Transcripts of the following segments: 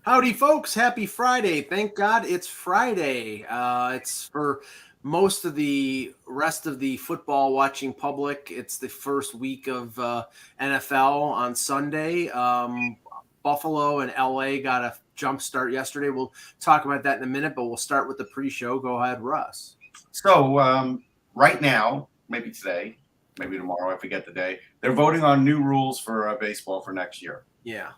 Howdy, folks. Happy Friday. Thank God it's Friday. It's for most of the rest of the football watching public. It's the first week of NFL on Sunday. Buffalo and LA got a jump start yesterday. We'll talk about that in a minute, but we'll start with the pre-show. Go ahead, Russ. So right now, maybe today, maybe tomorrow, I forget the day, they're voting on new rules for baseball for next year. Yeah.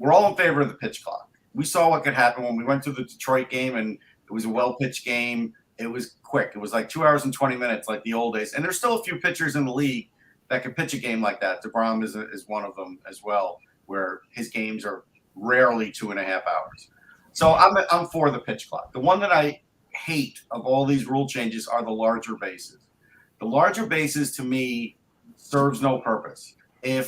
We're all in favor of the pitch clock. We saw what could happen when we went to the Detroit game, and it was a well-pitched game. It was quick. It was like 2 hours and 20 minutes like the old days. And there's still a few pitchers in the league that can pitch a game like that. DeGrom is one of them as well, where his games are rarely 2.5 hours. So I'm for the pitch clock. The one that I hate of all these rule changes are the larger bases. The larger bases, to me, serves no purpose. And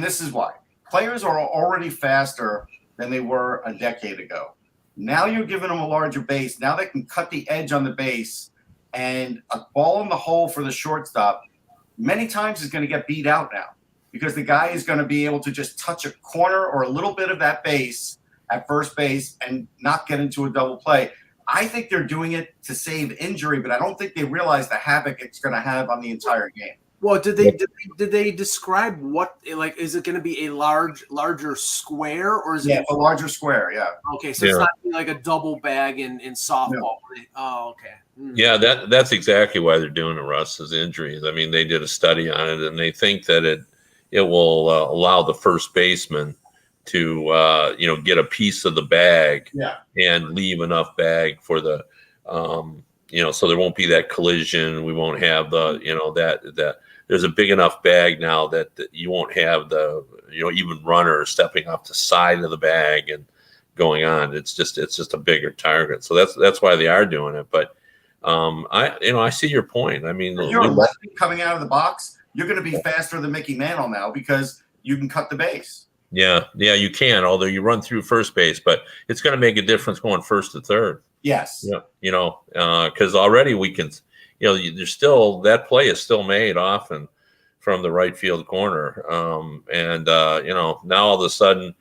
this is why. Players are already faster than they were a decade ago. Now you're giving them a larger base. Now they can cut the edge on the base, and a ball in the hole for the shortstop many times is going to get beat out now because the guy is going to be able to just touch a corner or a little bit of that base at first base and not get into a double play. I think they're doing it to save injury, but I don't think they realize the havoc it's going to have on the entire game. Well, did they describe what, like, is it going to be a larger square, or is it a larger square? Yeah. Okay, so it's not like a double bag in softball. No. Oh, okay. Yeah, that's exactly why they're doing it, Russ, is injuries. I mean, they did a study on it, and they think that it will allow the first baseman to get a piece of the bag and leave enough bag for the so there won't be that collision. We won't have the that there's a big enough bag now that you won't have the even runner stepping off the side of the bag and going on. It's just a bigger target. So that's why they are doing it. But I see your point. I mean, if you're a lefty coming out of the box, you're going to be faster than Mickey Mantle now because you can cut the base. Yeah, you can. Although you run through first base, but it's going to make a difference going first to third. Yes. Yeah. Because already we can. There's still that play is still made often from the right field corner, now all of a sudden,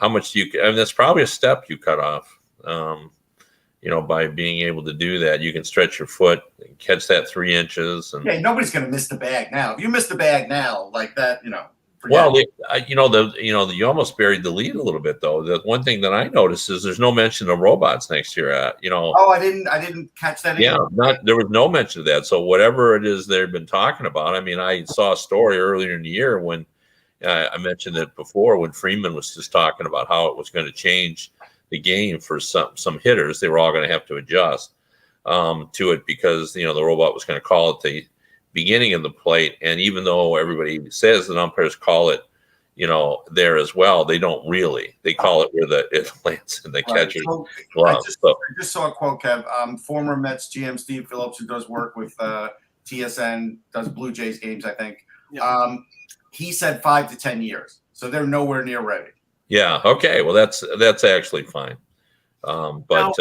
how much do you? I mean, that's probably a step you cut off. By being able to do that, you can stretch your foot and catch that 3 inches. And nobody's going to miss the bag now. If you miss the bag now, like that, Well, you almost buried the lead a little bit, though. The one thing that I noticed is there's no mention of robots next year. Oh, I didn't catch that. Yeah, there was no mention of that. So whatever it is they've been talking about. I mean, I saw a story earlier in the year when I mentioned it before when Freeman was just talking about how it was going to change the game for some hitters. They were all going to have to adjust to it because the robot was going to call it the beginning of the plate, and even though everybody says that umpires call it there as well, they don't really. They call it where it lands in the catcher's glove. I just saw a quote, Kev. Former Mets GM Steve Phillips, who does work with TSN, does Blue Jays games, I think. Yeah. He said 5 to 10 years, so they're nowhere near ready. Yeah. Okay. Well, that's actually fine. But I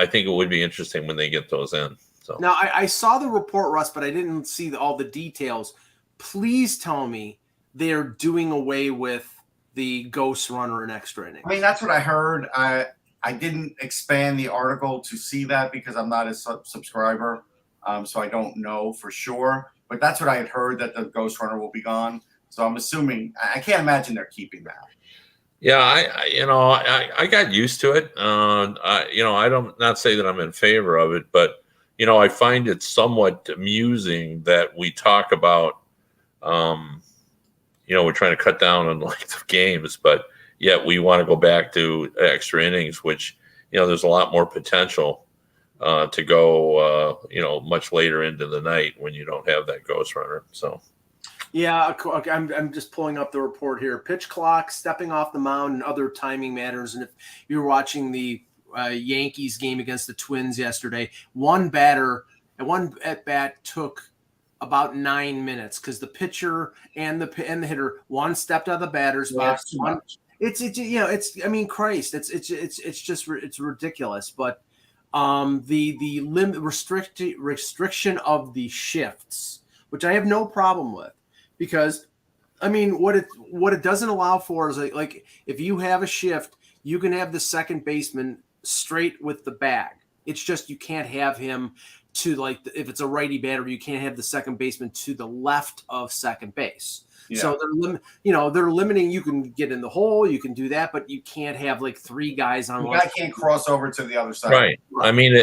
think it would be interesting when they get those in. So. Now, I saw the report, Russ, but I didn't see all the details. Please tell me they're doing away with the ghost runner in extra innings. I mean, that's what I heard. I didn't expand the article to see that because I'm not a subscriber, so I don't know for sure. But that's what I had heard, that the ghost runner will be gone. So I'm assuming – I can't imagine they're keeping that. Yeah, I got used to it. I don't not say that I'm in favor of it, but – I find it somewhat amusing that we talk about, we're trying to cut down on the length of games, but yet we want to go back to extra innings, which, there's a lot more potential to go, much later into the night when you don't have that ghost runner. So. Yeah, I'm just pulling up the report here. Pitch clock, stepping off the mound, and other timing matters. And if you're watching the Yankees game against the Twins yesterday, one at bat took about 9 minutes because the pitcher and the hitter, one stepped out of the batter's box. It's ridiculous. But the restriction of the shifts, which I have no problem with, because I mean, what it doesn't allow for is like if you have a shift, you can have the second baseman straight with the bag. It's just you can't have him to like if it's a righty batter, you can't have the second baseman to the left of second base. Yeah. So they're limiting. You can get in the hole, you can do that, but you can't have like three guys on. The guy can't cross over to the other side. Right. I mean,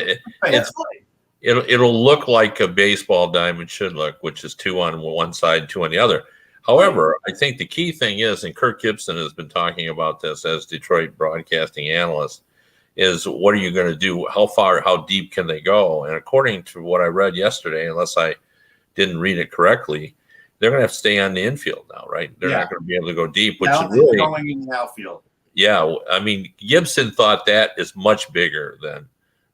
it'll look like a baseball diamond should look, which is two on one side, two on the other. However, I think the key thing is, and Kirk Gibson has been talking about this as Detroit broadcasting analyst, is what are you going to do? How deep can they go? And according to what I read yesterday, unless I didn't read it correctly, they're going to have to stay on the infield now, right? They're not going to be able to go deep, which is really going in the outfield. Yeah, I mean, Gibson thought that is much bigger than.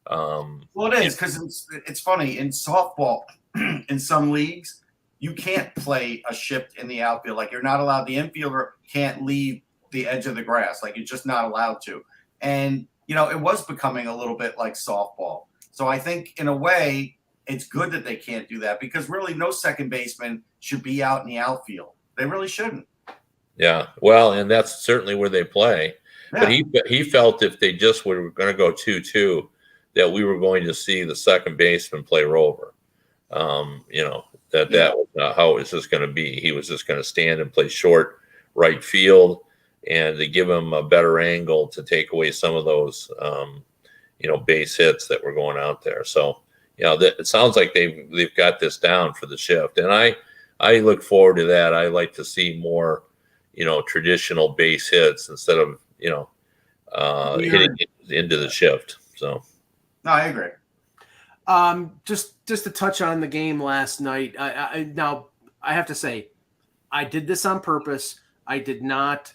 Well, it is because it's funny in softball. In some leagues, you can't play a shift in the outfield. Like you're not allowed. The infielder can't leave the edge of the grass. Like you're just not allowed to. And it was becoming a little bit like softball. So I think in a way, it's good that they can't do that because really no second baseman should be out in the outfield. They really shouldn't. Yeah, well, and that's certainly where they play. Yeah. But he felt if they just were going to go 2-2, that we were going to see the second baseman play rover. That was not how it was just going to be. He was just going to stand and play short right field, and to give him a better angle to take away some of those, base hits that were going out there. So, it sounds like they've got this down for the shift, and I look forward to that. I like to see more, traditional base hits instead of hitting into the shift. So, no, I agree. Just to touch on the game last night. Now I have to say, I did this on purpose. I did not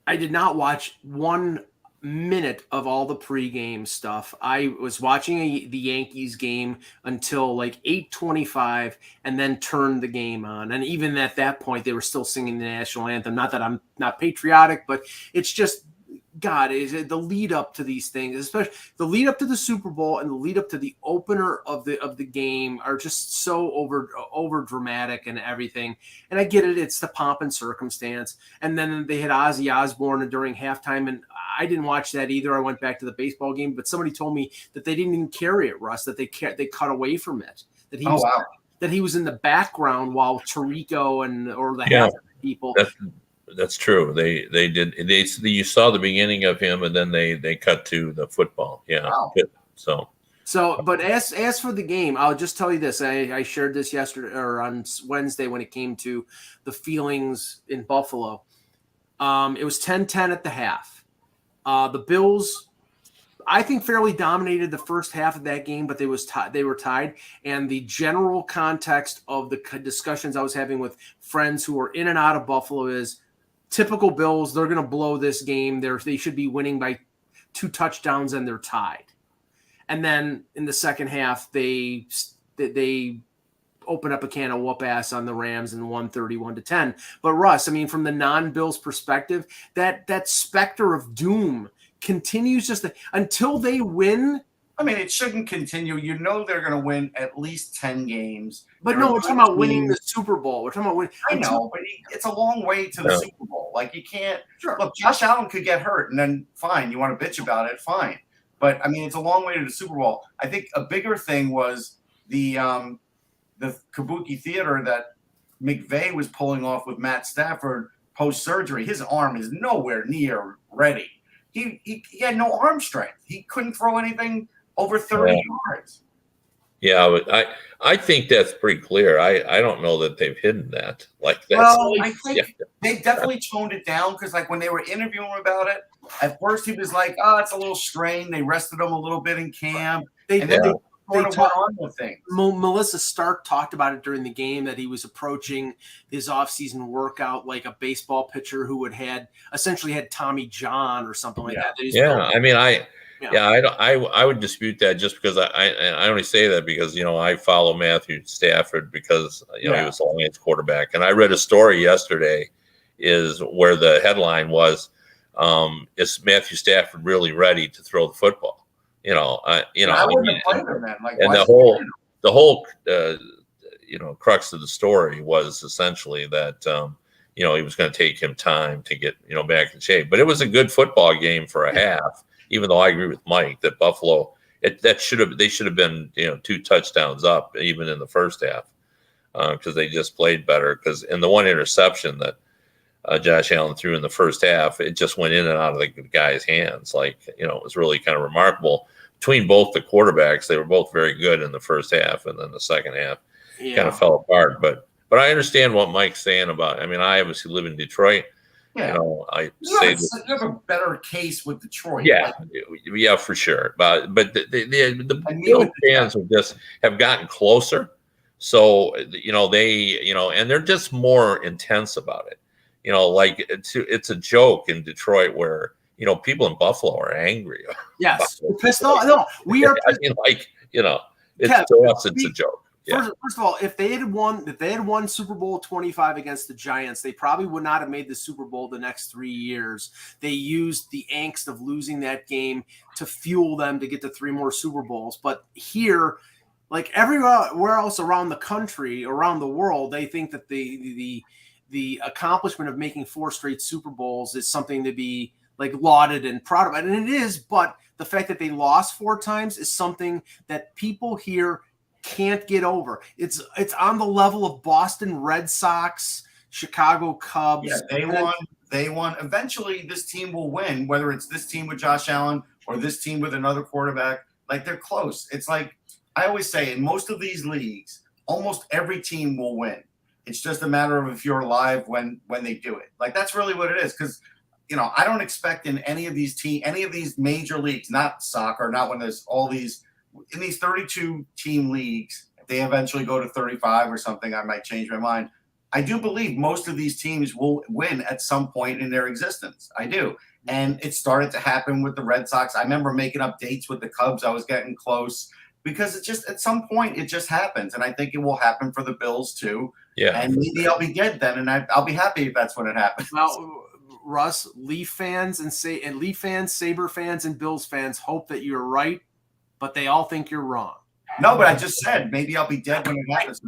watch 1 minute of all the pregame stuff. I was watching the Yankees game until like 8:25 and then turned the game on. And even at that point, they were still singing the national anthem. Not that I'm not patriotic, but it's just, God, is it the lead up to these things, especially the lead up to the Super Bowl and the lead up to the opener of the game are just so over dramatic and everything. And I get it. It's the pomp and circumstance. And then they had Ozzy Osbourne during halftime, and I didn't watch that either. I went back to the baseball game, but somebody told me that they didn't even carry it, Russ, that they cut away from it, that he was in the background while Tirico or the half people. That's true. They did. You saw the beginning of him, and then they cut to the football. Yeah. Wow. So, but as for the game, I'll just tell you this. I shared this yesterday or on Wednesday when it came to the feelings in Buffalo. It was 10-10 at the half. The Bills, I think, fairly dominated the first half of that game, but they were tied. And the general context of the discussions I was having with friends who were in and out of Buffalo is, typical Bills, they're going to blow this game. They should be winning by 2 touchdowns, and they're tied. And then in the second half, they open up a can of whoop ass on the Rams and won 31-10. But Russ, I mean, from the non-Bills perspective, that specter of doom continues until they win. I mean, it shouldn't continue. They're going to win at least 10 games. But no, we're talking about winning the Super Bowl. We're talking about winning. I know, but it's a long way to the Super Bowl. Like, you can't – look, Josh Allen could get hurt, and then fine. You want to bitch about it, fine. But, I mean, it's a long way to the Super Bowl. I think a bigger thing was the Kabuki Theater that McVay was pulling off with Matt Stafford post-surgery. His arm is nowhere near ready. He had no arm strength. He couldn't throw anything – over 30 yards. Yeah, but I think that's pretty clear. I don't know that they've hidden that. I think they definitely toned it down because, like, when they were interviewing him about it, at first he was like, "Oh, it's a little strained." They rested him a little bit in camp, and then they sort of went on with things. Melissa Stark talked about it during the game that he was approaching his offseason workout like a baseball pitcher who essentially had Tommy John or something like that. I mean, I would dispute that just because I only say that because, I follow Matthew Stafford because, he was the Lions quarterback. And I read a story yesterday is where the headline was, is Matthew Stafford really ready to throw the football? I wouldn't have played him then. Like, and the whole crux of the story was essentially that, it was going to take him time to get, back in shape. But it was a good football game for a half, even though I agree with Mike that Buffalo, they should have been, 2 touchdowns up even in the first half because they just played better. Because in the one interception that Josh Allen threw in the first half, it just went in and out of the guy's hands. It was really kind of remarkable. Between both the quarterbacks, they were both very good in the first half, and then the second half kind of fell apart. But I understand what Mike's saying about. I mean, I obviously live in Detroit. Yeah. You have a better case with Detroit. Yeah, yeah, for sure. But the Bills fans have gotten closer. So and they're just more intense about it. It's a joke in Detroit where people in Buffalo are angry. Yes, we're pissed off. No, we are. To us, it's a joke. Yeah. First of all, if they had won Super Bowl 25 against the Giants, they probably would not have made the Super Bowl the next 3 years. They used the angst of losing that game to fuel them to get to 3 more Super Bowls. But here, like everywhere else around the country, around the world, they think that the accomplishment of making 4 straight Super Bowls is something to be lauded and proud of. And it is, but the fact that they lost 4 times is something that people here can't get over. It's on the level of Boston Red Sox, Chicago Cubs. Yeah, they won. Eventually, this team will win, whether it's this team with Josh Allen or this team with another quarterback. They're close. It's like I always say, in most of these leagues, almost every team will win. It's just a matter of if you're alive when they do it. That's really what it is. Because I don't expect in any of these major leagues, not soccer, not when there's all these. In these 32 team leagues, if they eventually go to 35 or something, I might change my mind. I do believe most of these teams will win at some point in their existence. I do. And it started to happen with the Red Sox. I remember making up dates with the Cubs. I was getting close because it just, at some point, it just happens. And I think it will happen for the Bills too. Yeah. And maybe I'll be dead then. And I'll be happy if that's when it happens. Well, Russ, Leaf fans, Sabre fans, and Bills fans hope that you're right, but they all think you're wrong. No, but I just said maybe I'll be dead when it happens.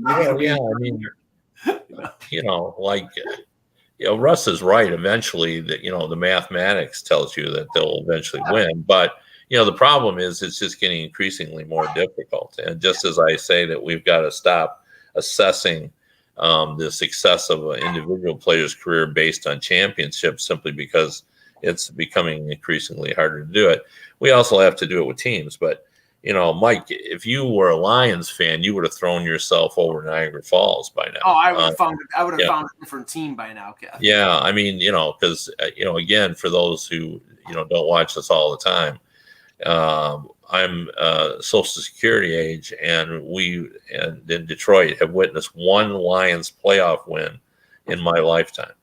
Russ is right. Eventually, the mathematics tells you that they'll eventually win. But the problem is it's just getting increasingly more difficult. And just as I say that we've got to stop assessing the success of an individual player's career based on championships simply because it's becoming increasingly harder to do it. We also have to do it with teams. But Mike, if you were a Lions fan, you would have thrown yourself over Niagara Falls by now. Oh, I would have found a different team by now, Kev. Yeah, I mean, because again, for those who don't watch us all the time, I'm Social Security age, and in Detroit have witnessed one Lions playoff win in my lifetime.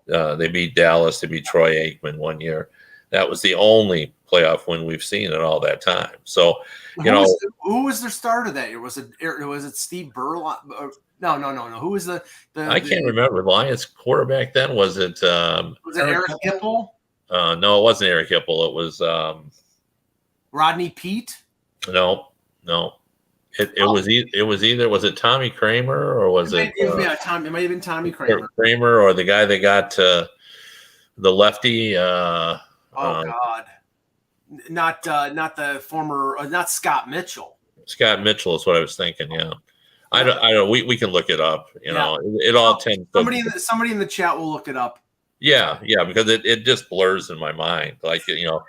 They beat Dallas. They beat Troy Aikman one year. That was the only playoff win we've seen in all that time. So, who was their starter that year? Was it Steve Burlock? No. Who was the I can't remember. The Lions quarterback then was it? Was it Eric Hipple? No, it wasn't Eric Hipple. It was Rodney Peete. No. It was either was it Tommy Kramer or was it? It might have been Tommy Kramer. Kramer or the guy that got the lefty. God. Not the former, not Scott Mitchell. Scott Mitchell is what I was thinking. Yeah, I don't. We can look it up. It all tends. Somebody in the chat will look it up. Yeah, because it just blurs in my mind. I go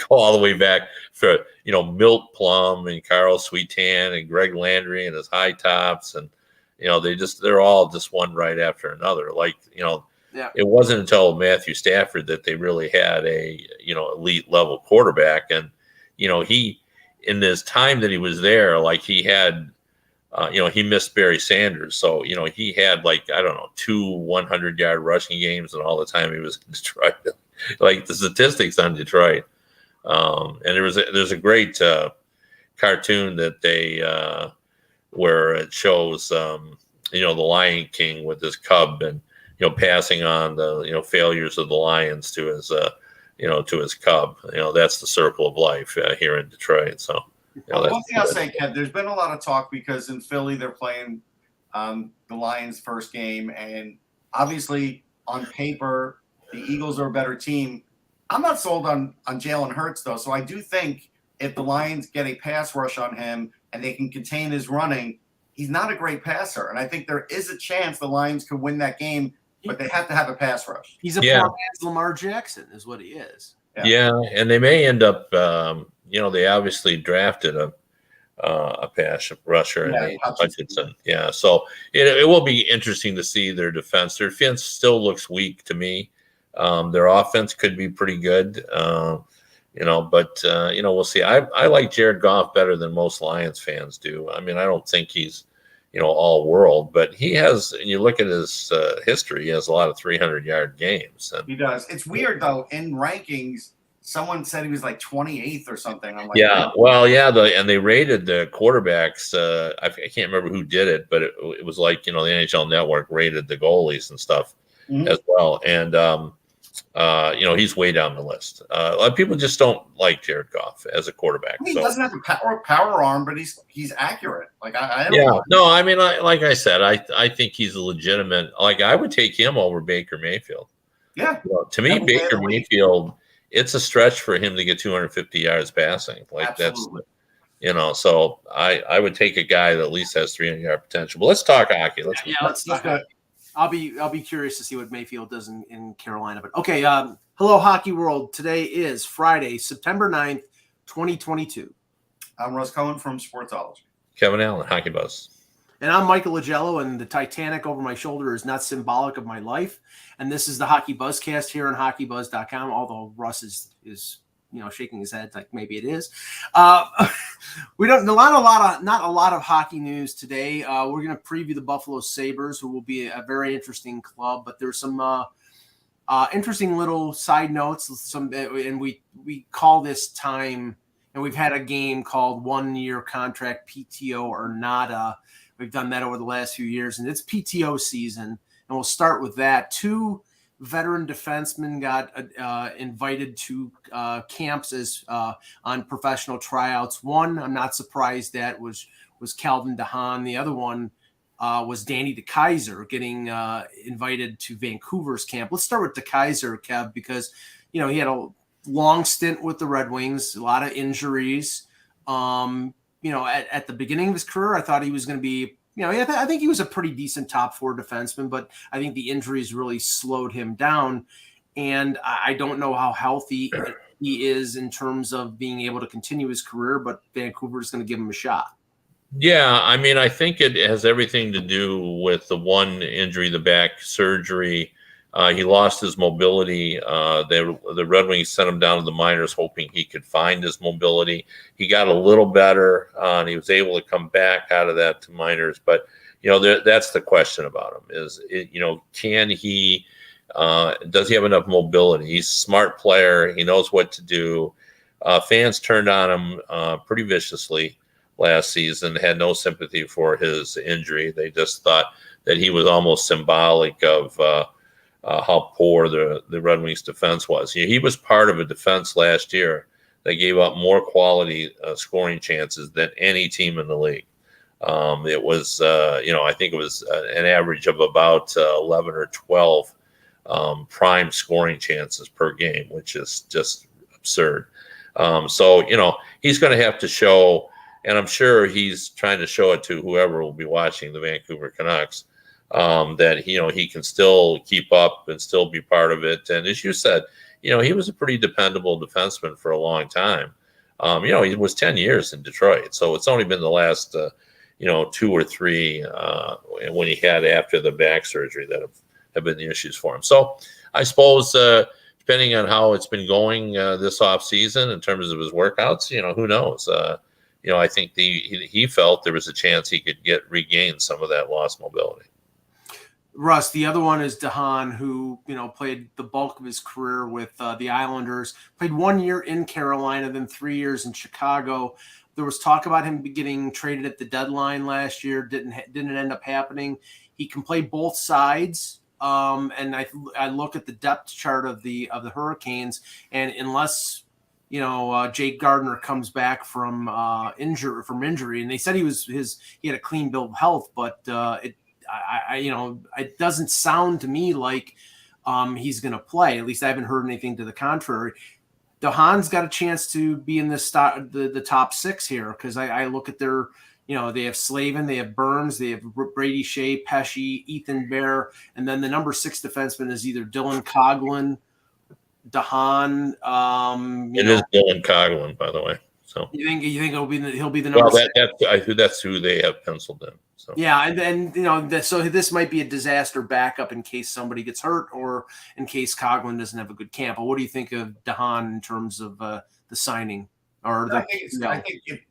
all the way back for Milt Plum and Carl Sweetan and Greg Landry and his high tops, and they're all just one right after another. It wasn't until Matthew Stafford that they really had a elite level quarterback, and he in this time that he was there, he had he missed Barry Sanders, so he had 2 100-yard rushing games, and all the time he was in Detroit. The statistics on Detroit, and there's a great cartoon that they where it shows the Lion King with this cub and passing on the failures of the Lions to his to his cub. That's the circle of life here in Detroit. So Well, one thing I'll say, Kev, there's been a lot of talk because in Philly they're playing the Lions' first game, and obviously on paper the Eagles are a better team. I'm not sold on Jalen Hurts though, so I do think if the Lions get a pass rush on him and they can contain his running, he's not a great passer, and I think there is a chance the Lions could win that game, but they have to have a pass rush. He's a poor man's Lamar Jackson, is what he is. Yeah, and they may end up. They obviously drafted a pass rusher in Hutchinson. Yeah, so it will be interesting to see their defense. Their defense still looks weak to me. Their offense could be pretty good, but we'll see. I like Jared Goff better than most Lions fans do. I mean, I don't think he's all world, but he has. And you look at his history; he has a lot of 300-yard games. He does. It's weird though. In rankings, someone said he was like 28th or something. I'm like, and they rated the quarterbacks. I can't remember who did it, but it was like the NHL Network rated the goalies and stuff as well. And he's way down the list. A lot of people just don't like Jared Goff as a quarterback. He doesn't have a power arm, but he's accurate. Like like I said, I think he's a legitimate. Like I would take him over Baker Mayfield. Yeah, to me, Baker Mayfield. It's a stretch for him to get 250 yards passing. Like Absolutely. That's, so I would take a guy that at least has 300-yard potential. But let's talk hockey. Let's go. I'll be curious to see what Mayfield does in Carolina. But okay, hello hockey world. Today is Friday, September 9th, 2022. I'm Russ Cohen from Sportsology. Kevin Allen, Hockey Buzz. And I'm Michael Agello, and the Titanic over my shoulder is not symbolic of my life. And this is the HockeyBuzzcast here on HockeyBuzz.com, although Russ is shaking his head like maybe it is. We don't not a lot of hockey news today. We're going to preview the Buffalo Sabres, who will be a very interesting club. But there's some interesting little side notes. And we call this time, and we've had a game called 1-year contract PTO or nada. We've done that over the last few years, and it's PTO season. And we'll start with that. 2 veteran defensemen got invited to camps as on professional tryouts. One, I'm not surprised that was Calvin DeHaan. The other one was Danny DeKeyser getting invited to Vancouver's camp. Let's start with DeKeyser, Kev, because he had a long stint with the Red Wings, a lot of injuries. At the beginning of his career, I thought he was going to be, I think he was a pretty decent top 4 defenseman, but I think the injuries really slowed him down. And I don't know how healthy he is in terms of being able to continue his career, but Vancouver is going to give him a shot. Yeah, I mean, I think it has everything to do with the one injury, the back surgery. He lost his mobility. The Red Wings sent him down to the minors hoping he could find his mobility. He got a little better, and he was able to come back out of that to minors. But, that's the question about him can he does he have enough mobility? He's a smart player. He knows what to do. Fans turned on him pretty viciously last season, had no sympathy for his injury. They just thought that he was almost symbolic of how poor the Red Wings defense was. He was part of a defense last year that gave up more quality scoring chances than any team in the league. It was, I think it was an average of about 11 or 12 prime scoring chances per game, which is just absurd. He's going to have to show, and I'm sure he's trying to show it to whoever will be watching the Vancouver Canucks, that he can still keep up and still be part of it. And as you said, he was a pretty dependable defenseman for a long time. He was 10 years in Detroit, so it's only been the last 2 or 3 when he had after the back surgery that have been the issues for him. So I suppose depending on how it's been going this off season in terms of his workouts, who knows? I think he felt there was a chance he could regain some of that lost mobility. Russ, the other one is DeHaan, who, played the bulk of his career with the Islanders, played 1 year in Carolina, then 3 years in Chicago. There was talk about him getting traded at the deadline last year. Didn't end up happening. He can play both sides. And I look at the depth chart of the Hurricanes, and unless Jake Gardner comes back from injury, and they said he had a clean bill of health, but it doesn't sound to me like he's going to play. At least I haven't heard anything to the contrary. DeHaan's got a chance to be in the top 6 here, because I look at their, they have Slavin, they have Burns, they have Brady Shea, Pesce, Ethan Bear, and then the number 6 defenseman is either Dylan Coghlan, DeHaan. It is Dylan Coghlan, by the way. So you think he'll be the number? Well, that's who they have penciled in. So yeah, and so this might be a disaster backup in case somebody gets hurt or in case Coghlan doesn't have a good camp. But what do you think of DeHaan in terms of the signing? I think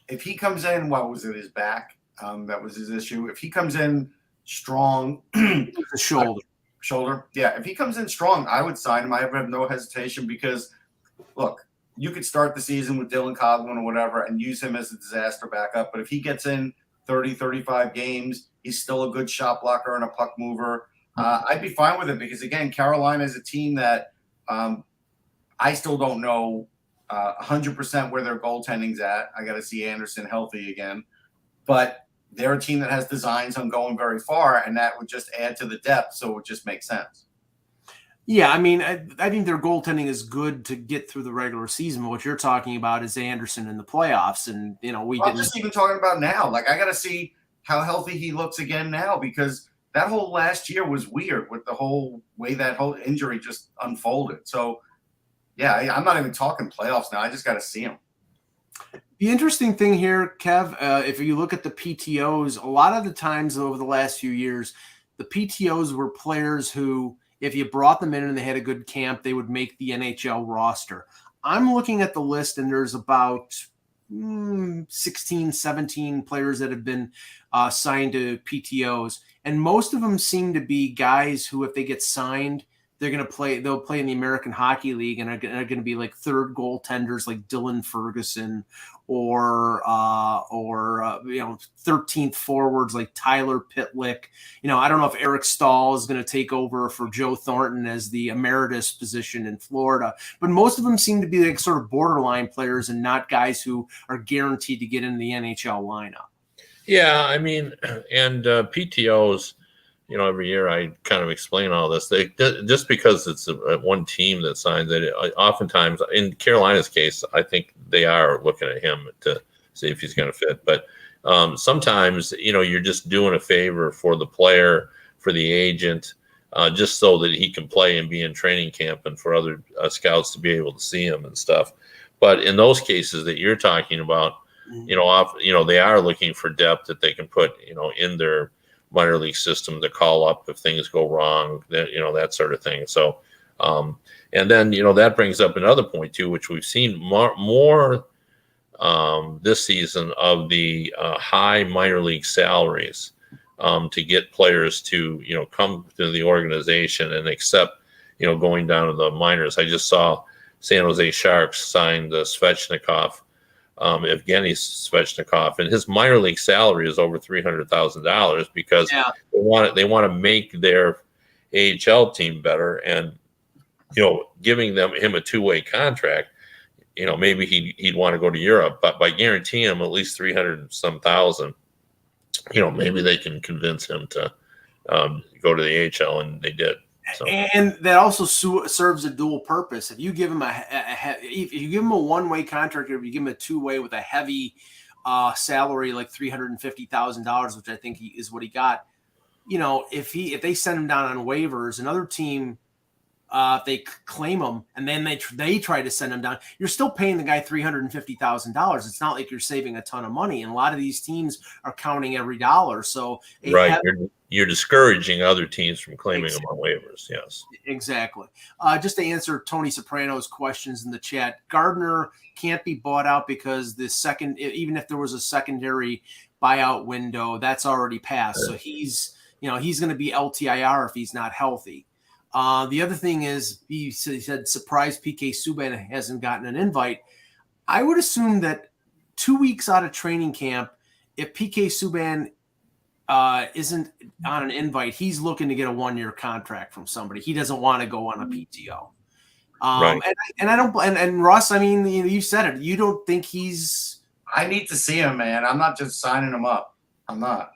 if he comes in, what was it, his back? That was his issue. If he comes in strong, the shoulder. Yeah, if he comes in strong, I would sign him. I have no hesitation because, look, you could start the season with Dylan Coghlan or whatever and use him as a disaster backup. But if he gets in 30, 35 games, he's still a good shot blocker and a puck mover. I'd be fine with it because, again, Carolina is a team that I still don't know 100% where their goaltending's at. I got to see Anderson healthy again. But they're a team that has designs on going very far, and that would just add to the depth, so it would just make sense. Yeah, I mean, I think their goaltending is good to get through the regular season. But what you're talking about is Anderson in the playoffs, and I'm just even talking about now. Like, I got to see how healthy he looks again now, because that whole last year was weird with the whole way that whole injury just unfolded. So, yeah, I'm not even talking playoffs now. I just got to see him. The interesting thing here, Kev, if you look at the PTOs, a lot of the times over the last few years, the PTOs were players who, if you brought them in and they had a good camp, they would make the NHL roster. I'm looking at the list, and there's about 16, 17 players that have been signed to PTOs. And most of them seem to be guys who, if they get signed, they'll play in the American Hockey League and are going to be like third goaltenders like Dylan Ferguson or 13th forwards like Tyler Pitlick. I don't know if Eric Stahl is going to take over for Joe Thornton as the emeritus position in Florida, but most of them seem to be like sort of borderline players and not guys who are guaranteed to get in the NHL lineup. Yeah, I mean, and PTOs, every year I kind of explain all this. Just because it's one team that signs it, oftentimes, in Carolina's case, I think they are looking at him to see if he's going to fit. But sometimes, you're just doing a favor for the player, for the agent, just so that he can play and be in training camp and for other scouts to be able to see him and stuff. But in those cases that you're talking about, they are looking for depth that they can put, in their minor league system to call up if things go wrong, that sort of thing. So, and then, that brings up another point too, which we've seen more this season of the high minor league salaries to get players to, come to the organization and accept, going down to the minors. I just saw San Jose Sharks signed Svechnikov, Evgeny Svechnikov, and his minor league salary is over $300,000 because they want to make their AHL team better, and giving him a two-way contract, maybe he'd want to go to Europe, but by guaranteeing him at least 300 some thousand, maybe they can convince him to go to the AHL, and they did. So. And that also serves a dual purpose. If you give him a one-way contract, or if you give him a two-way with a heavy salary like $350,000, which I think is what he got, if they send him down on waivers, another team, if they claim him and then they try to send him down, you're still paying the guy $350,000. It's not like you're saving a ton of money, and a lot of these teams are counting every dollar. So you're discouraging other teams from claiming them on waivers. Yes, exactly. Just to answer Tony Soprano's questions in the chat, Gardner can't be bought out because even if there was a secondary buyout window, that's already passed. So he's going to be LTIR if he's not healthy. The other thing is, he said, surprised PK Subban hasn't gotten an invite. I would assume that 2 weeks out of training camp, if PK Subban isn't on an invite, he's looking to get a 1-year contract from somebody. He doesn't want to go on a PTO. Right. And I don't, and Russ, I mean, you said it. You don't think he's. I need to see him, man. I'm not just signing him up. I'm not.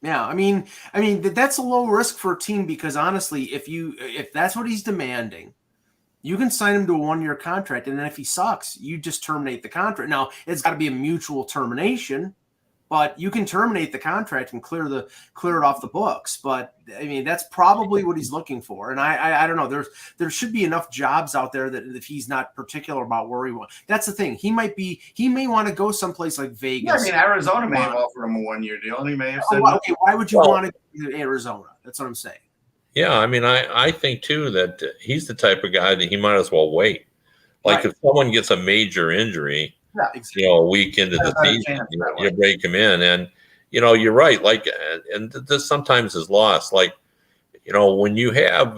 Yeah, I mean, that's a low risk for a team because honestly, if that's what he's demanding, you can sign him to a 1-year contract, and then if he sucks, you just terminate the contract. Now, it's got to be a mutual termination, but you can terminate the contract and clear it off the books. But I mean, that's probably what he's looking for. And I don't know. There should be enough jobs out there that if he's not particular about where he wants, that's the thing. He may want to go someplace like Vegas. Yeah, I mean, Arizona may have offered him a 1-year deal, and he may have said, okay, why would you want to go to Arizona? That's what I'm saying. Yeah, I mean, I think too that he's the type of guy that he might as well wait. Like if someone gets a major injury, a week into the season, you break him in, and you're right. Like, and this sometimes is lost. Like, when you have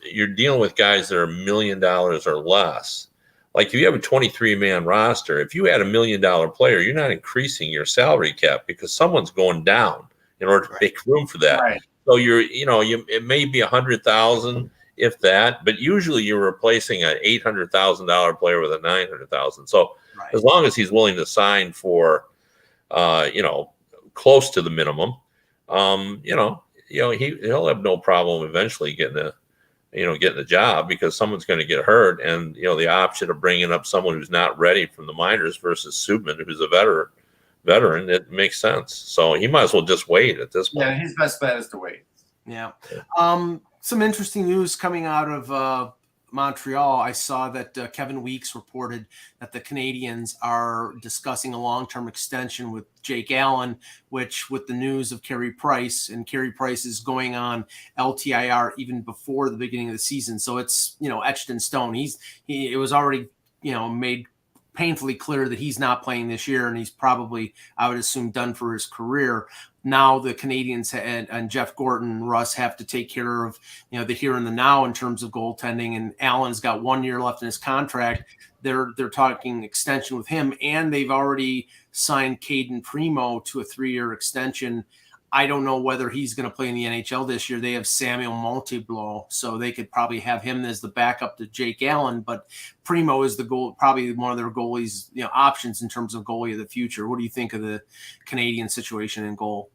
you're dealing with guys that are $1 million or less. Like, if you have a 23-man roster, if you had $1 million player, you're not increasing your salary cap because someone's going down in order to make room for that. Right. So it may be 100,000, if that, but usually you're replacing an $800,000 player with a $900,000. So as long as he's willing to sign for, close to the minimum, he'll have no problem eventually getting a job because someone's going to get hurt, and the option of bringing up someone who's not ready from the minors versus Subban, who's a veteran, it makes sense. So he might as well just wait at this point. Yeah, his best bet is to wait. Yeah. Some interesting news coming out of Montreal. I saw that Kevin Weeks reported that the Canadiens are discussing a long-term extension with Jake Allen, which with the news of Carey Price, and Carey Price is going on LTIR even before the beginning of the season. So it's, etched in stone. It was already, made painfully clear that he's not playing this year, and he's probably, I would assume, done for his career. Now the Canadiens and Jeff Gorton and Russ have to take care of, the here and the now in terms of goaltending. And Allen's got 1 year left in his contract. They're talking extension with him, and they've already signed Caden Primo to a 3-year extension. I don't know whether he's going to play in the NHL this year. They have Samuel Montembeault, so they could probably have him as the backup to Jake Allen. But Primo is probably one of their goalies, options in terms of goalie of the future. What do you think of the Canadian situation in goal?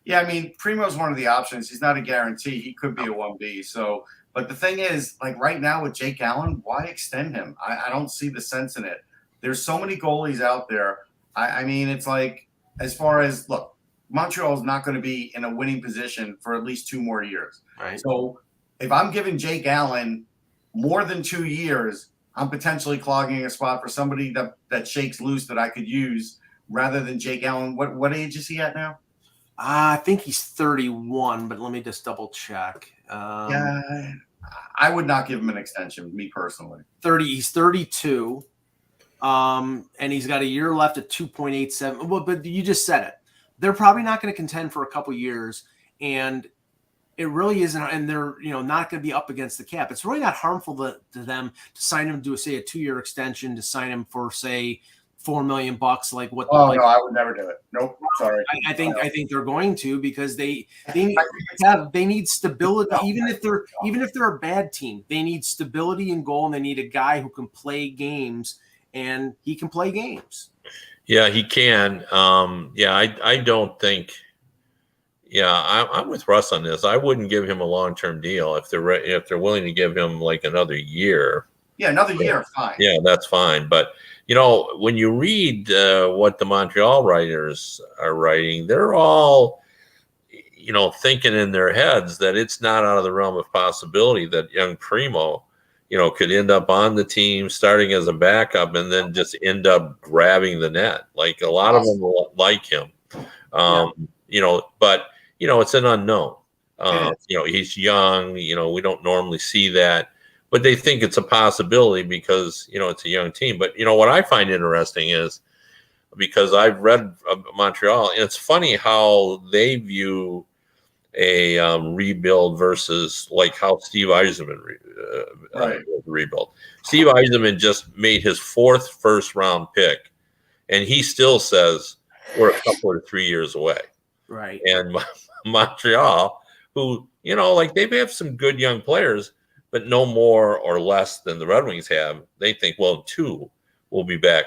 Yeah, I mean, Primo's one of the options. He's not a guarantee. He could be a 1B. So, but the thing is, like right now with Jake Allen, why extend him? I don't see the sense in it. There's so many goalies out there. I mean, it's like, as far as, look, Montreal is not going to be in a winning position for at least 2 more years. Right. So if I'm giving Jake Allen more than 2 years, I'm potentially clogging a spot for somebody that shakes loose that I could use rather than Jake Allen. What age is he at now? I think he's 31, but let me just double check. Yeah, I would not give him an extension, me personally. 30. He's 32, and he's got a year left at 2.87. Well, but you just said it. They're probably not going to contend for a couple years, and it really isn't. And they're not going to be up against the cap. It's really not harmful to them to sign him to say a 2-year extension, to sign him for say $4 million, like what? Oh no, I would never do it. Nope, sorry. I think they're going to, because they need stability. Even if they're a bad team, they need stability in goal, and they need a guy who can play games, and he can play games. Yeah, he can. I don't think. Yeah, I'm with Russ on this. I wouldn't give him a long-term deal if they're willing to give him like another year. Yeah, another year, fine. Yeah, that's fine. But when you read what the Montreal writers are writing, they're all, thinking in their heads that it's not out of the realm of possibility that young Primo, could end up on the team starting as a backup and then just end up grabbing the net. Like, a lot of them like him, but it's an unknown. He's young. We don't normally see that, but they think it's a possibility because it's a young team. But what I find interesting is, because I've read Montreal, and it's funny how they view a rebuild versus like how Steve Yzerman rebuild. Steve Yzerman just made his 4th first-round pick, and he still says we're a couple or 3 years away. Right. And Montreal, who they have some good young players, but no more or less than the Red Wings have. They think, well, 2 we'll be back,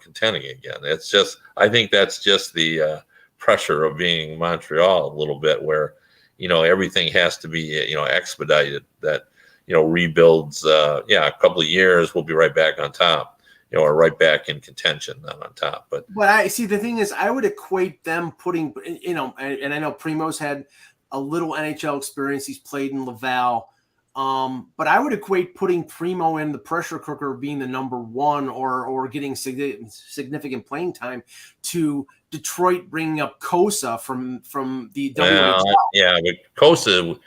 contending again. It's just, I think that's just the pressure of being Montreal a little bit, where, everything has to be, expedited. That, rebuilds, a couple of years, we'll be right back on top, or right back in contention, not on top. But I see, the thing is, I would equate them putting, and I know Primo's had a little NHL experience. He's played in Laval. But I would equate putting Primo in the pressure cooker of being the number 1 or getting significant playing time to Detroit bringing up Kosa from the WHL. Yeah, but Kosa,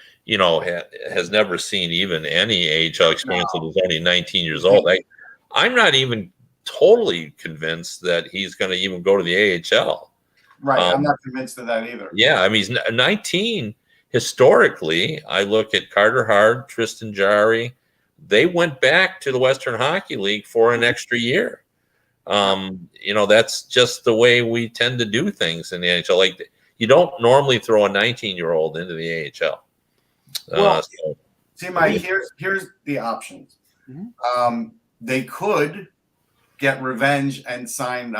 has never seen even any AHL experience and is only 19 years old. I'm not even totally convinced that he's going to even go to the AHL. Right, I'm not convinced of that either. Yeah, I mean, he's 19. Historically, I look at Carter Hart, Tristan Jarry. They went back to the Western Hockey League for an extra year. That's just the way we tend to do things in the NHL. Like, you don't normally throw a 19-year-old into the AHL. See, Mike, here's the options. Mm-hmm. They could get revenge and sign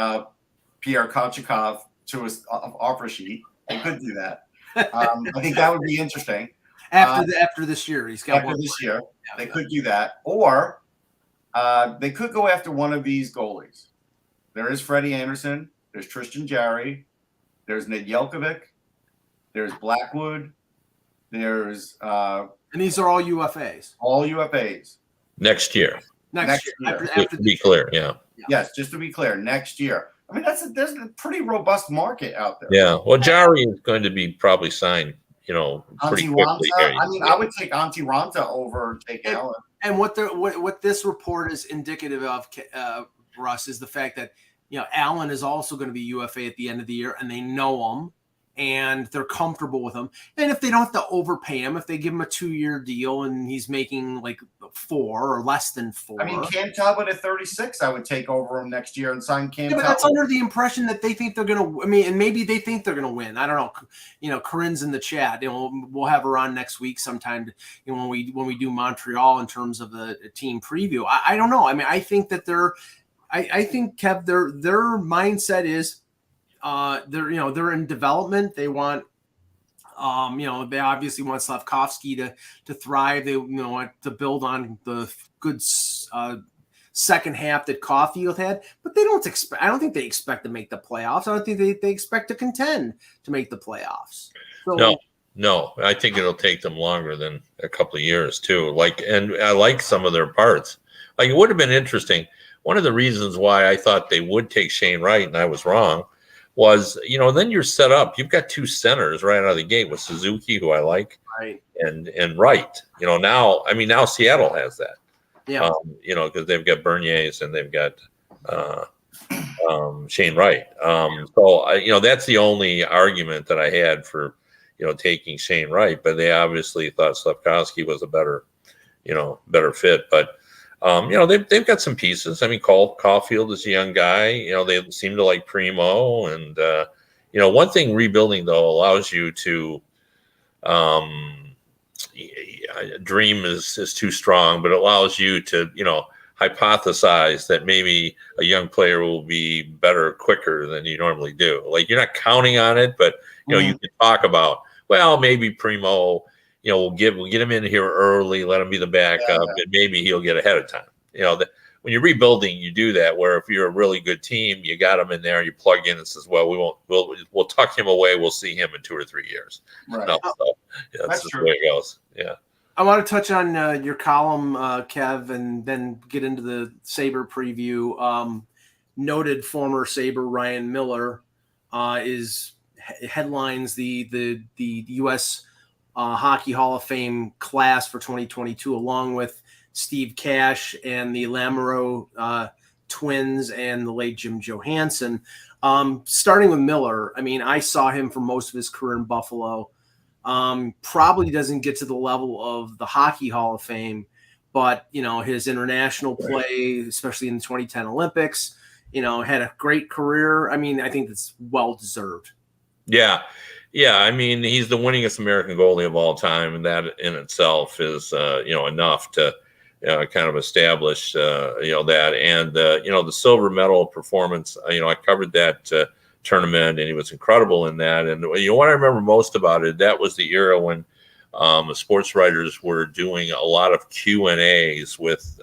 Pierre Kochetkov to an offer sheet. They could do that. I think that would be interesting. After this year, he's got after this year. They could do that, or they could go after one of these goalies. There is Freddie Anderson. There's Tristan Jarry. There's Ned Jelkovic. There's Blackwood. There's and these are all UFAs. All UFAs. Next year. Next year. To be clear, yeah. Yes, just to be clear, next year. I mean, there's a pretty robust market out there. Yeah. Well, Jarry is going to be probably signed, pretty quickly here. I mean, I would take Antti Ranta over Jake Allen. And what this report is indicative of, Russ, is the fact that Allen is also going to be UFA at the end of the year, and they know him, and they're comfortable with him. And if they don't have to overpay him, if they give him a 2-year deal and he's making like 4 or less than 4. I mean, Cam Talbot at 36, I would take over him next year and sign Cam Talbot. But that's under the impression that they think they're going to. I mean, and maybe they think they're going to win. I don't know. Corinne's in the chat. We'll have her on next week sometime. When we do Montreal in terms of the team preview. I don't know. I mean, I think that I think Kev, their mindset is. They're in development. They want, they obviously want Slavkovsky to thrive. They want to build on the good second half that Caulfield had, but they don't expect. I don't think they expect to make the playoffs. I don't think they expect to contend to make the playoffs. So, no, I think it'll take them longer than a couple of years too. And I like some of their parts. Like, it would have been interesting. One of the reasons why I thought they would take Shane Wright, and I was wrong, was, then you're set up. You've got 2 centers right out of the gate with Suzuki, who I like, right, and Wright. Now Seattle has that. Yeah. Because they've got Berniers and they've got Shane Wright. So that's the only argument that I had for taking Shane Wright. But they obviously thought Slavkovsky was a better fit. But they've got some pieces. I mean, Caulfield is a young guy. They seem to like Primo, and one thing rebuilding though allows you to dream is too strong, but it allows you to hypothesize that maybe a young player will be better quicker than you normally do. Like, you're not counting on it, but you can talk about, well, maybe Primo. We'll get him in here early, let him be the backup, and maybe he'll get ahead of time. When you're rebuilding, you do that. Where if you're a really good team, you got him in there, you plug in and says, "Well, we'll tuck him away. We'll see him in 2 or 3 years." Right. That's just the way it goes. Yeah. I want to touch on your column, Kev, and then get into the Sabre preview. Noted former Sabre Ryan Miller headlines the U.S. Hockey Hall of Fame class for 2022, along with Steve Cash and the Lamoureux twins and the late Jim Johansson. Starting with Miller, I mean, I saw him for most of his career in Buffalo. Probably doesn't get to the level of the Hockey Hall of Fame, but, his international play, especially in the 2010 Olympics, had a great career. I mean, I think it's well-deserved. Yeah. Yeah, I mean, he's the winningest American goalie of all time, and that in itself is, enough to kind of establish, that. And the silver medal performance. I covered that tournament, and he was incredible in that. And what I remember most about it, that was the era when the sports writers were doing a lot of Q&As with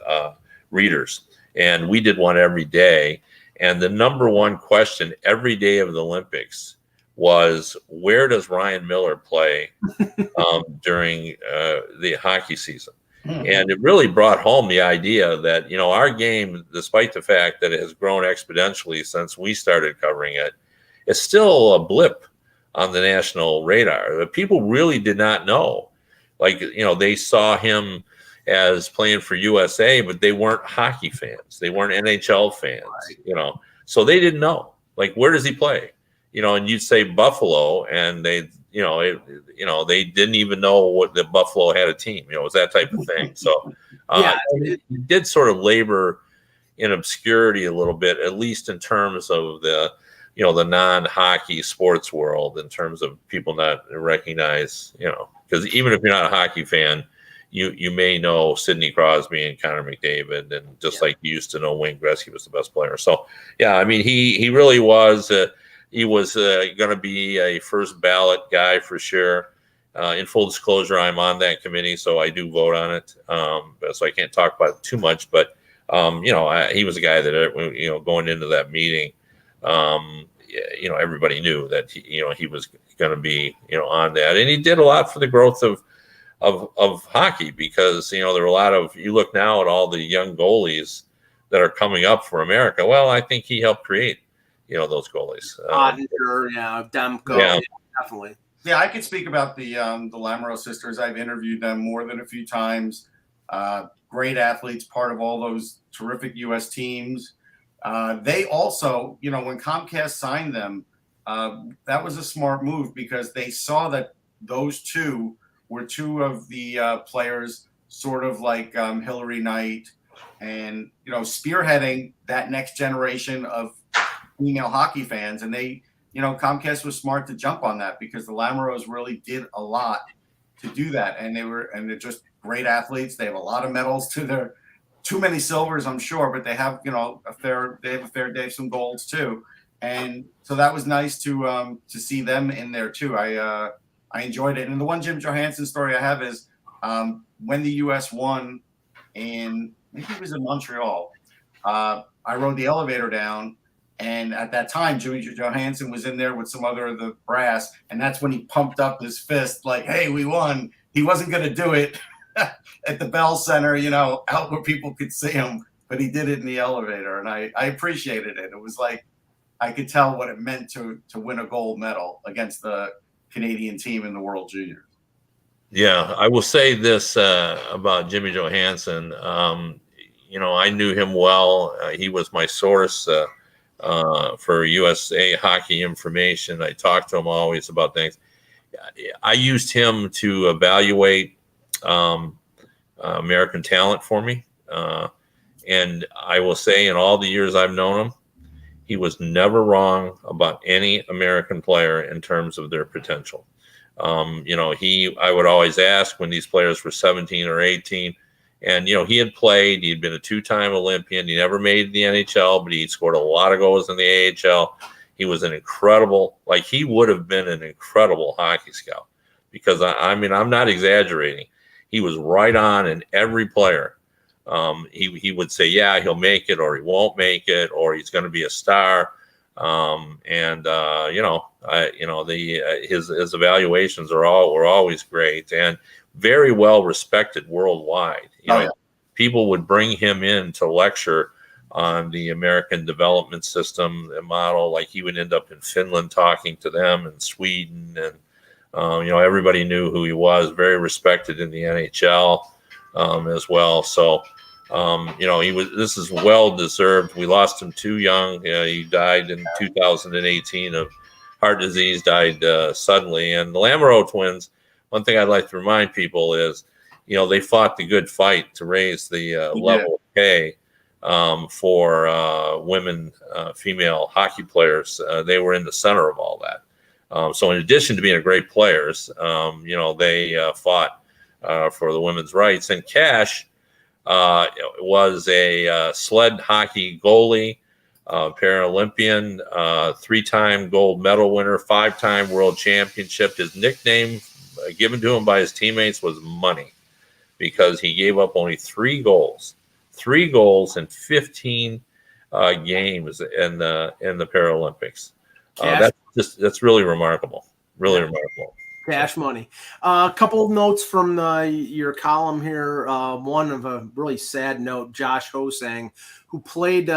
readers, and we did one every day. And the number one question every day of the Olympics was, where does Ryan Miller play during the hockey season? Mm-hmm. And it really brought home the idea that, our game, despite the fact that it has grown exponentially since we started covering it, is still a blip on the national radar. People really did not know. Like, they saw him as playing for USA, but they weren't hockey fans. They weren't NHL fans, so they didn't know, like, where does he play? And you'd say Buffalo, and they didn't even know what the Buffalo had a team. It was that type of thing. So he did sort of labor in obscurity a little bit, at least in terms of the non-hockey sports world, in terms of people not recognize, because even if you're not a hockey fan, you may know Sidney Crosby and Connor McDavid, and just like you used to know Wayne Gretzky was the best player. So I mean, he really was. He was going to be a first ballot guy for sure. In full disclosure, I'm on that committee, so I do vote on it. So I can't talk about it too much, but he was a guy that going into that meeting, everybody knew that he was going to be on that, and he did a lot for the growth of hockey, because there were a lot of, you look now at all the young goalies that are coming up for America. Well, I think he helped create those goalies. Demko, definitely. Yeah, I could speak about the Lamoureux sisters. I've interviewed them more than a few times. Great athletes, part of all those terrific U.S. teams. They also, when Comcast signed them, that was a smart move, because they saw that those two were two of the players, sort of like Hillary Knight, and spearheading that next generation of female hockey fans. And they, Comcast was smart to jump on that, because the Lamoureux really did a lot to do that, and they're just great athletes. They have a lot of medals to their, too many silvers, I'm sure, but they have a fair day of some golds too. And so that was nice to see them in there too. I enjoyed it. And the one Jim Johansson story I have is when the U.S. won maybe it was in Montreal, I rode the elevator down, and at that time, Jimmy Johansson was in there with some other of the brass, and that's when he pumped up his fist like, hey, we won. He wasn't going to do it at the Bell Center, out where people could see him, but he did it in the elevator, and I appreciated it. It was like, I could tell what it meant to win a gold medal against the Canadian team in the World Juniors. Yeah, I will say this about Jimmy Johansson. I knew him well. He was my source for USA hockey information. I talked to him always about things. I used him to evaluate American talent for me. And I will say, in all the years I've known him, he was never wrong about any American player in terms of their potential. I would always ask when these players were 17 or 18, and, he had played, he'd been a 2-time Olympian. He never made the NHL, but he scored a lot of goals in the AHL. He was he would have been an incredible hockey scout, because I'm not exaggerating. He was right on in every player. He would say, yeah, he'll make it, or he won't make it, or he's going to be a star. His evaluations were always great and very well respected worldwide. People would bring him in to lecture on the American development system and model. Like, he would end up in Finland talking to them, and Sweden, and everybody knew who he was. Very respected in the NHL as well. So this is well deserved. We lost him too young. He died in 2018 of heart disease, died suddenly. And the Lamoureux twins, one thing I'd like to remind people is, they fought the good fight to raise the level of pay for women, female hockey players. They were in the center of all that. So in addition to being a great players, they fought for the women's rights. And Cash was a sled hockey goalie, Paralympian, 3-time gold medal winner, 5-time world championship. His nickname given to him by his teammates was Money, because he gave up only 3 goals in 15 games in the Paralympics. That's really remarkable. Really remarkable. Cash Money. A couple of notes from your column here. One of a really sad note: Josh Hosang, who played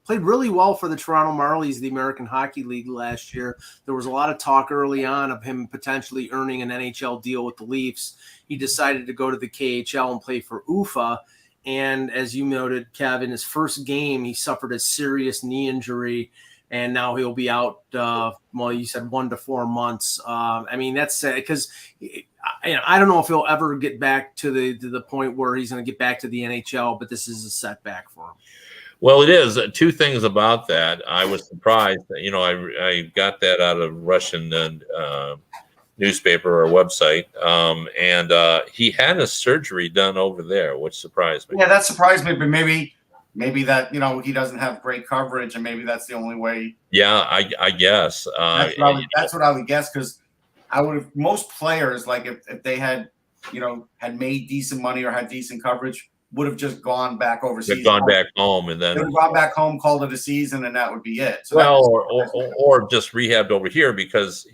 really well for the Toronto Marlies, the American Hockey League last year. There was a lot of talk early on of him potentially earning an NHL deal with the Leafs. He decided to go to the KHL and play for UFA. And as you noted, Kev, in his first game, he suffered a serious knee injury, and now he'll be out, you said 1 to 4 months. That's because I don't know if he'll ever get back to the point where he's going to get back to the NHL, but this is a setback for him. Well, it is. 2 things about that. I was surprised. I got that out of Russian newspaper or website, and he had a surgery done over there, which surprised me. Yeah, that surprised me, but maybe that he doesn't have great coverage, and maybe that's the only way. Yeah, I guess that's what I would guess, because I would have, most players, like if they had had made decent money or had decent coverage, would have just gone back overseas. They've gone back home, and then gone back home, called it a season, and that would be it. So or just rehabbed over here, because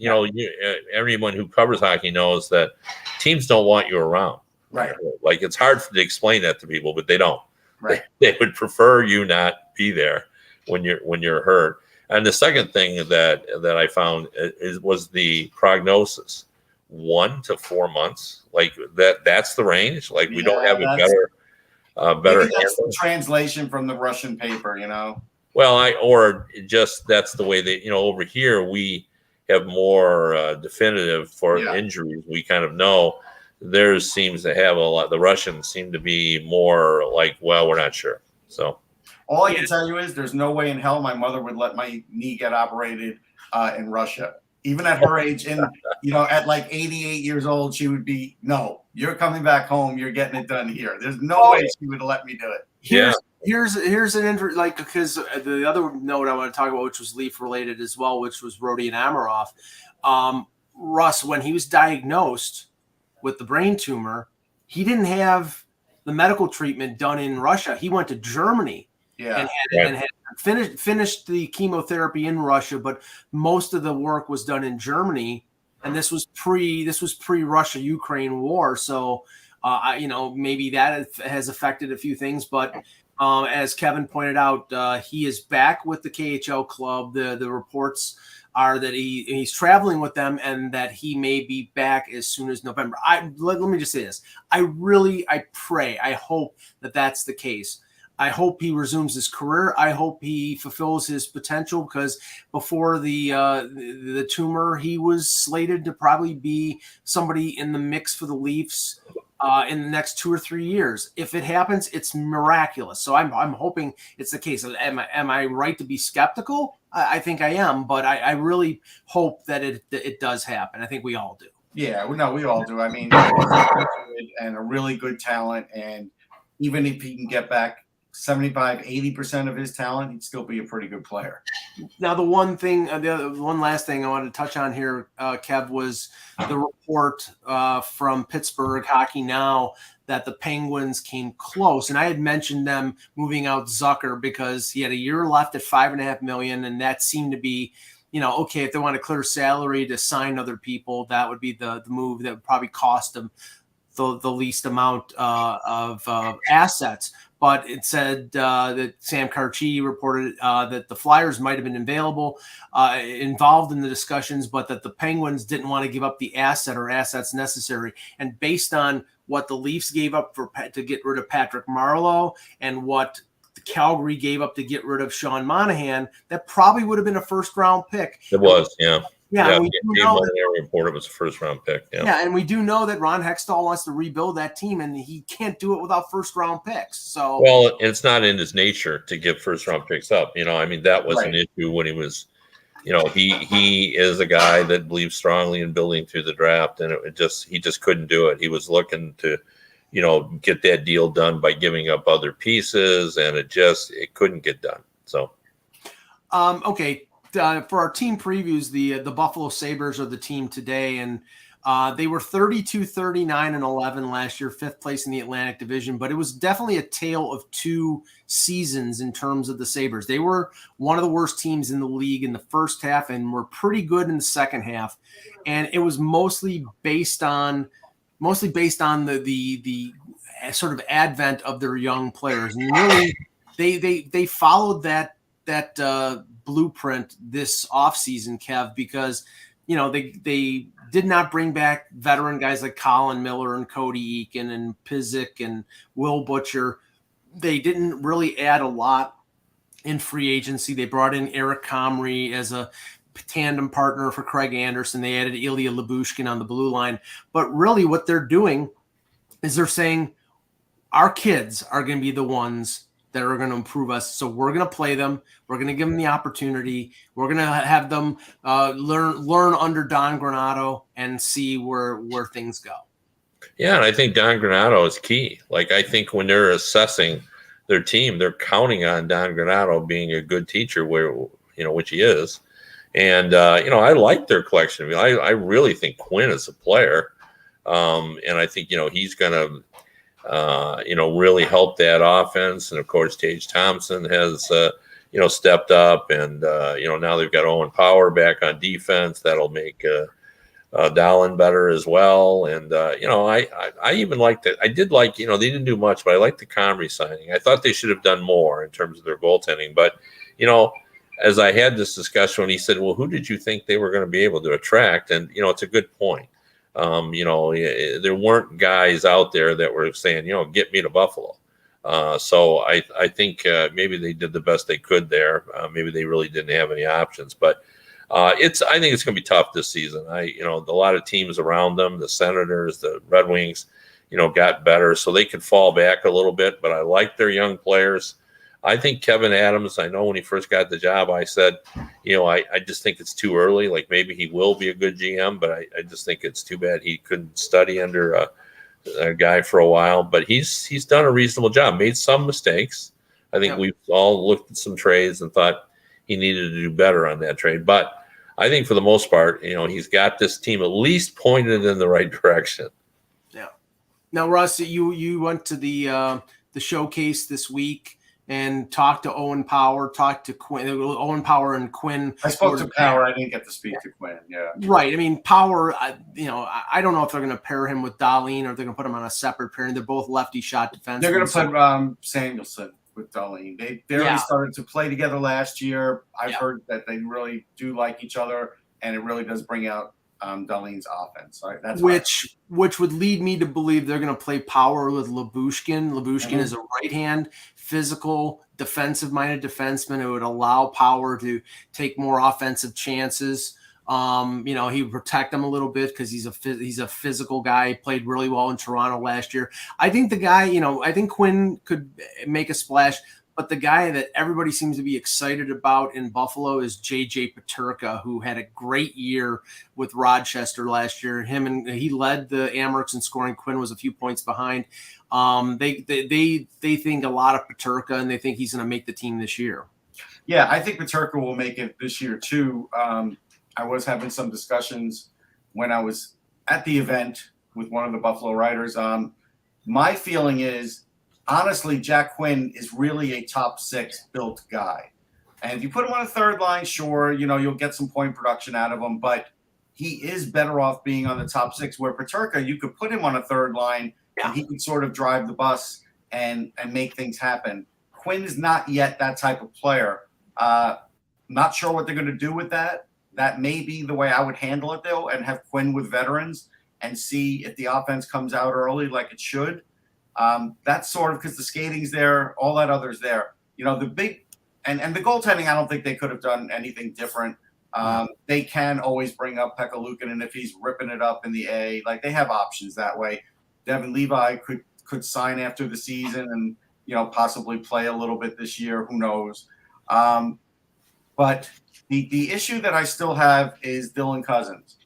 everyone who covers hockey knows that teams don't want you around. Right. Like, it's hard to explain that to people, but they don't. Right. They would prefer you not be there when you're hurt. And the second thing that I found was the prognosis, 1 to 4 months. Like that's the range. Like, we don't have a better. That's the translation from the Russian paper, Well, that's the way they, over here we have more definitive for injuries. We kind of know. Theirs seems to have a lot. The Russians seem to be more like, well, we're not sure. So all I can tell you is there's no way in hell my mother would let my knee get operated in Russia. Even at her age, and at like 88 years old, she would be, no, you're coming back home. You're getting it done here. There's no way she would let me do it. Here's an interest, because the other note I want to talk about, which was Leaf related as well, which was Rodion Amirov. Russ, when he was diagnosed with the brain tumor, he didn't have the medical treatment done in Russia. He went to Germany and had finished the chemotherapy in Russia, but most of the work was done in Germany. And this was pre-Russia-Ukraine war. So, maybe that has affected a few things. But as Kevin pointed out, he is back with the KHL club. The reports are that he's traveling with them, and that he may be back as soon as November. Let me just say this. I pray, I hope that that's the case. I hope he resumes his career. I hope he fulfills his potential, because before the tumor, he was slated to probably be somebody in the mix for the Leafs in the next 2 or 3 years. If it happens, it's miraculous. So I'm hoping it's the case. Am I right to be skeptical? I think I am, but I really hope that it does happen. I think we all do. Yeah, no, we all do. I mean, and a really good talent, and even if he can get back 75-80% of his talent, he'd still be a pretty good player. Now, the one last thing I wanted to touch on here, Kev, was the report from Pittsburgh Hockey Now that the Penguins came close. And I had mentioned them moving out Zucker because he had a year left at $5.5 million, and that seemed to be, okay, if they want to clear salary to sign other people, that would be the move that would probably cost them the least amount of assets. But it said that Sam Carchi reported that the Flyers might have been involved in the discussions, but that the Penguins didn't want to give up the asset or assets necessary. And based on what the Leafs gave up to get rid of Patrick Marleau and what the Calgary gave up to get rid of Sean Monahan, that probably would have been a first-round pick. It was, yeah. Yeah, we do know report it was a first-round pick. Yeah, and we do know that Ron Hextall wants to rebuild that team, and he can't do it without first-round picks. So, well, it's not in his nature to give first-round picks up. That was an issue when he was he is a guy that believes strongly in building through the draft, and he just couldn't do it. He was looking to, get that deal done by giving up other pieces, and it couldn't get done. So, okay. For our team previews, the Buffalo Sabres are the team today, and they were 32, 39, and 11 last year, 5th place in the Atlantic Division, but it was definitely a tale of two seasons in terms of the Sabres. They were one of the worst teams in the league in the first half and were pretty good in the second half, and it was mostly based on the sort of advent of their young players. And really, they followed that blueprint this offseason, Kev, because they did not bring back veteran guys like Colin Miller and Cody Eakin and Pizik and Will Butcher. They didn't really add a lot in free agency. They brought in Eric Comrie as a tandem partner for Craig Anderson. They added Ilya Lyubushkin on the blue line. But really what they're doing is they're saying our kids are going to be the ones that are going to improve us. So we're going to play them. We're going to give them the opportunity. We're going to have them learn under Don Granato and see where things go. Yeah, and I think Don Granato is key. Like, I think when they're assessing their team, they're counting on Don Granato being a good teacher, which he is. And, I like their collection. I really think Quinn is a player. And I think, he's going to, really help that offense. And of course, Tage Thompson has, stepped up, and, now they've got Owen Power back on defense. That'll make Dallin better as well. And, I even liked it. I did like, they didn't do much, but I liked the Comrie signing. I thought they should have done more in terms of their goaltending. But, as I had this discussion, when he said, well, who did you think they were going to be able to attract? And, it's a good point. There weren't guys out there that were saying, get me to Buffalo. So I think maybe they did the best they could there. Maybe they really didn't have any options, but I think it's going to be tough this season. A lot of teams around them, the Senators, the Red Wings, got better, so they could fall back a little bit, but I like their young players. I think Kevin Adams, I know when he first got the job, I said, I just think it's too early. Like, maybe he will be a good GM, but I just think it's too bad he couldn't study under a guy for a while. But he's done a reasonable job, made some mistakes. I think we've all looked at some trades and thought he needed to do better on that trade. But I think for the most part, he's got this team at least pointed in the right direction. Yeah. Now, Russ, you went to the showcase this week and talked to Owen Power, talked to Quinn. Owen Power and Quinn. I spoke to Power. I didn't get to speak to Quinn. Yeah. Right. I mean, Power, I don't know if they're going to pair him with Dahlin or they're going to put him on a separate pairing. They're both lefty shot defensemen. They're going to put Samuelson with Dahlin. They already started to play together last year. I've heard that they really do like each other, and it really does bring out Dahlin's offense. Right? That's which would lead me to believe they're going to play Power with Lyubushkin. Lyubushkin is a right-hand, physical, defensive-minded defenseman who would allow Power to take more offensive chances. He would protect him a little bit because he's a physical guy. He played really well in Toronto last year. I think the guy, I think Quinn could make a splash. But the guy that everybody seems to be excited about in Buffalo is J.J. Peterka, who had a great year with Rochester last year. He led the Amherst in scoring. Quinn was a few points behind. They think a lot of Peterka, and they think he's going to make the team this year. Yeah, I think Peterka will make it this year too. I was having some discussions when I was at the event with one of the Buffalo writers. My feeling is, honestly, Jack Quinn is really a top 6 built guy. And if you put him on a third line, sure, you'll get some point production out of him, but he is better off being on the top 6, where Peterka, you could put him on a third line and he could sort of drive the bus and make things happen. Quinn is not yet that type of player. Not sure what they're going to do with that. That may be the way I would handle it, though, and have Quinn with veterans and see if the offense comes out early like it should. That's sort of because the skating's there, all that other's there. The big and the goaltending, I don't think they could have done anything different. They can always bring up Pekka Luukkonen if he's ripping it up in the A. Like, they have options that way. Devin Levi could sign after the season and possibly play a little bit this year. Who knows? But the issue that I still have is Dylan Cousins.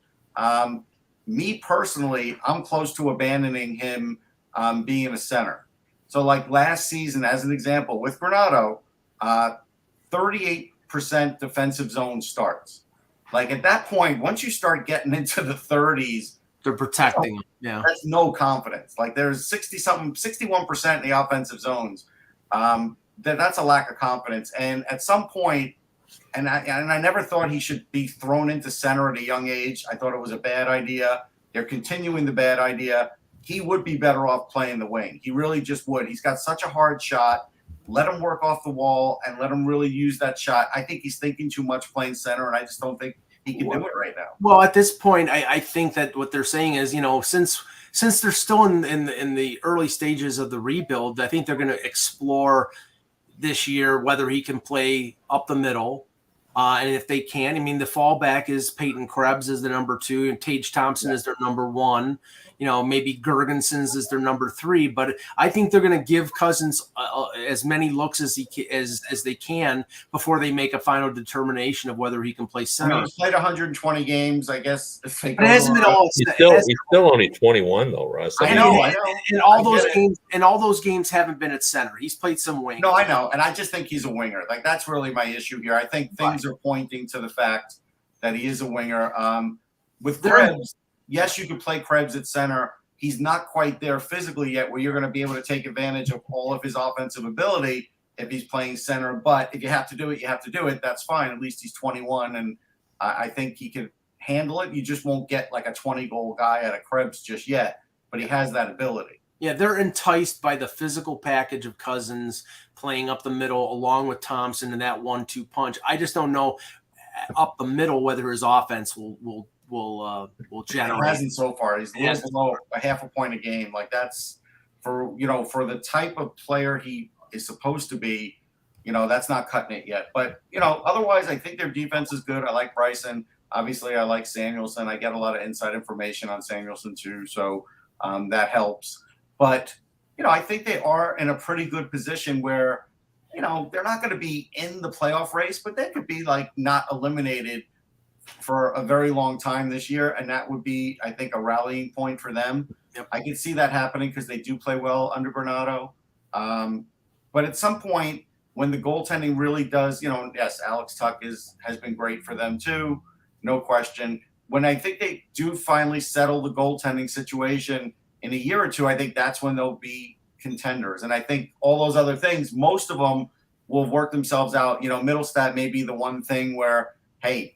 Me personally, I'm close to abandoning him being a center. So like last season, as an example, with Granato, 38% defensive zone starts. Like at that point, once you start getting into the 30s, they're protecting him. Yeah, that's no confidence. Like there's 61% in the offensive zones. That's a lack of confidence. And at some point, and I never thought he should be thrown into center at a young age. I thought it was a bad idea. They're continuing the bad idea. He would be better off playing the wing. He really just would. He's got such a hard shot. Let him work off the wall and let him really use that shot. I think he's thinking too much playing center, and I just don't think he can do it right now. Well, at this point, I think that what they're saying is, since they're still in the early stages of the rebuild, I think they're going to explore this year whether he can play up the middle. And if they can, I mean, the fallback is Peyton Krebs is the number 2 and Tage Thompson is their number 1. Maybe Gergensons is their number 3. But I think they're going to give Cousins as many looks as they can before they make a final determination of whether he can play center. I mean, he's played 120 games, I guess. But it hasn't been all. He's still only 21 though, Russ. I know. And all those games haven't been at center. He's played some wing. No, I know, and I just think he's a winger. Like that's really my issue here. I think things are pointing to the fact that he is a winger. With Krebs, yes, you could play Krebs at center. He's not quite there physically yet where you're going to be able to take advantage of all of his offensive ability if he's playing center. But if you have to do it, you have to do it. That's fine. At least he's 21, and I think he can handle it. You just won't get like a 20-goal guy out of Krebs just yet, but he has that ability. Yeah, they're enticed by the physical package of Cousins playing up the middle along with Thompson and that 1-2 punch. I just don't know up the middle whether his offense will generate. He hasn't so far. He's a little below a half a point a game. Like that's for the type of player he is supposed to be. That's not cutting it yet. But otherwise, I think their defense is good. I like Bryson. Obviously, I like Samuelson. I get a lot of inside information on Samuelson too, so that helps. But I think they are in a pretty good position where they're not going to be in the playoff race, but they could be like not eliminated for a very long time this year, and that would be, I think, a rallying point for them. Yep. I can see that happening because they do play well under Granato. But at some point, when the goaltending really does, yes, Alex Tuch has been great for them too, no question. When I think they do finally settle the goaltending situation in a year or two, I think that's when they'll be contenders. And I think all those other things, most of them will work themselves out. Middlestat may be the one thing where, hey,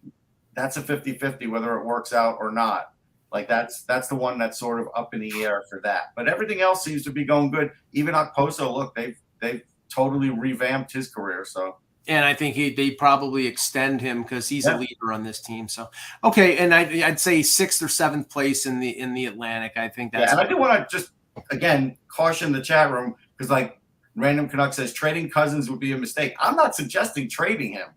that's a 50-50 whether it works out or not. Like that's the one that's sort of up in the air for that. But everything else seems to be going good. Even Okposo, look, they've totally revamped his career. So and I think they probably extend him because he's a leader on this team. So okay, and I'd say 6th or 7th place in the Atlantic. I think that's. Yeah, and I do want to just again caution the chat room because like Random Canuck says trading Cousins would be a mistake. I'm not suggesting trading him.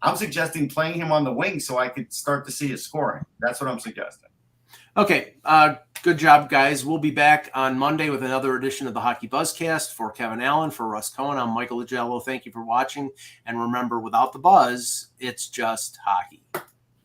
I'm suggesting playing him on the wing so I could start to see his scoring. That's what I'm suggesting. Okay, good job, guys. We'll be back on Monday with another edition of the Hockey Buzzcast. For Kevin Allen, for Russ Cohen, I'm Michael Agello. Thank you for watching. And remember, without the buzz, it's just hockey.